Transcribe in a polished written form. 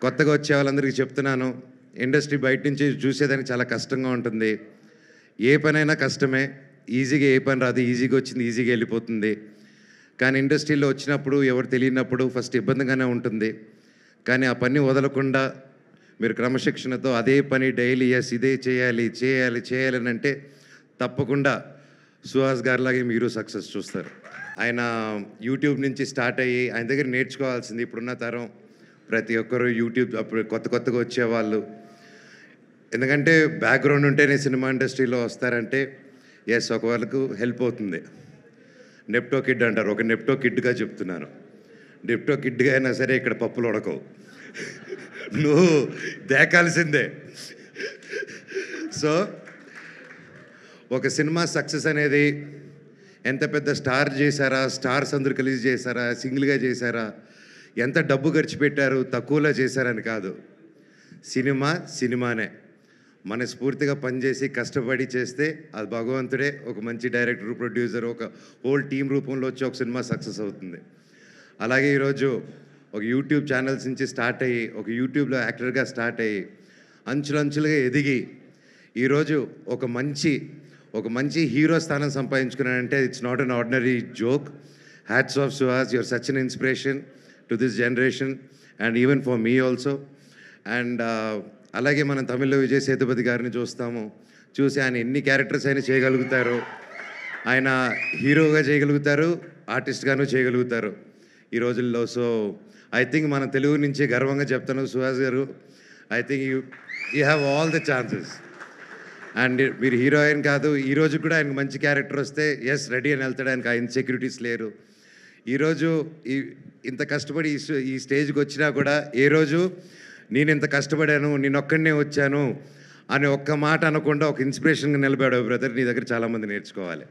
కొత్తగా వచ్చే వాళ్ళందరికీ చెప్తున్నాను. ఇండస్ట్రీ బయట నుంచి చూసేదానికి చాలా కష్టంగా ఉంటుంది. ఏ పనైనా కష్టమే. ఈజీగా ఏ పని రాదు. ఈజీగా వచ్చింది ఈజీగా ఎళ్ళిపోతుంది. కానీ ఇండస్ట్రీలో వచ్చినప్పుడు ఎవరు తెలియనప్పుడు ఫస్ట్ ఇబ్బందిగానే ఉంటుంది. కానీ ఆ పని వదలకుండా మీరు క్రమశిక్షణతో అదే పని డైలీ ఇదే చేయాలి, చేయాలి, చేయాలనంటే తప్పకుండా సుహాస్ గారిలాగే మీరు సక్సెస్ చూస్తారు. ఆయన యూట్యూబ్ నుంచి స్టార్ట్ అయ్యి ఆయన దగ్గర నేర్చుకోవాల్సింది ఇప్పుడున్న తరం ప్రతి ఒక్కరు యూట్యూబ్ అప్పుడు కొత్తగా వచ్చేవాళ్ళు. ఎందుకంటే బ్యాక్‌గ్రౌండ్ ఉంటేనే సినిమా ఇండస్ట్రీలో వస్తారంటే యెస్ ఒక వాళ్ళకు హెల్ప్ అవుతుంది. నెప్టో కిడ్ అంటారు. ఒక నెప్టో కిడ్‌గా చెప్తున్నాను. నెప్టో కిడ్‌గా అయినా సరే ఇక్కడ పప్పులు ఉడకవు. నువ్వు దేకాల్సిందే. సో, ఒక సినిమా సక్సెస్ అనేది ఎంత పెద్ద స్టార్ చేశారా, స్టార్స్ అందరూ కలిసి చేశారా, సింగిల్‌గా చేశారా, ఎంత డబ్బు ఖర్చు పెట్టారు, తక్కువలో చేశారని కాదు. సినిమా సినిమానే. మనస్ఫూర్తిగా పనిచేసి కష్టపడి చేస్తే అది భగవంతుడే ఒక మంచి డైరెక్టర్, ప్రొడ్యూసర్ ఒక హోల్ టీమ్ రూపంలో వచ్చి ఒక సినిమా సక్సెస్ అవుతుంది. అలాగే ఈరోజు ఒక యూట్యూబ్ ఛానల్స్ నుంచి స్టార్ట్ అయ్యి ఒక యూట్యూబ్‌లో యాక్టర్‌గా స్టార్ట్ అయ్యి అంచులంచులుగా ఎదిగి ఈరోజు ఒక మంచి హీరో స్థానం సంపాదించుకున్నానంటే it's not an ordinary joke. Hats off Suhas, you're such an inspiration to this generation and even for me also. And అలాగే మనం తమిళ్లో విజయ్ సేతుపతి గారిని చూసి ఆయన ఎన్ని క్యారెక్టర్స్ అయినా చేయగలుగుతారు. ఆయన హీరోగా చేయగలుగుతారు, ఆర్టిస్ట్‌గాను చేయగలుగుతారు ఈ రోజుల్లో. సో ఐ థింక్ మన తెలుగు నుంచి గర్వంగా చెప్తాను సుహాస్ గారు, I think you have all the chances. And మీరు హీరోయిన్ కాదు, ఈరోజు కూడా ఆయనకు మంచి క్యారెక్టర్ వస్తే ఎస్ రెడీ అని వెళ్తాడు. ఆయనకు ఆ ఇన్సెక్యూరిటీస్ లేరు. ఈరోజు ఇంత కష్టపడి ఈ స్టేజ్కి వచ్చినా కూడా ఏ రోజు నేను ఇంత కష్టపడాను, నేనొక్కడినే వచ్చాను అని ఒక్క మాట అనకుండా ఒక ఇన్స్పిరేషన్గా నిలబడావు బ్రదర్. నీ దగ్గర చాలామంది నేర్చుకోవాలి.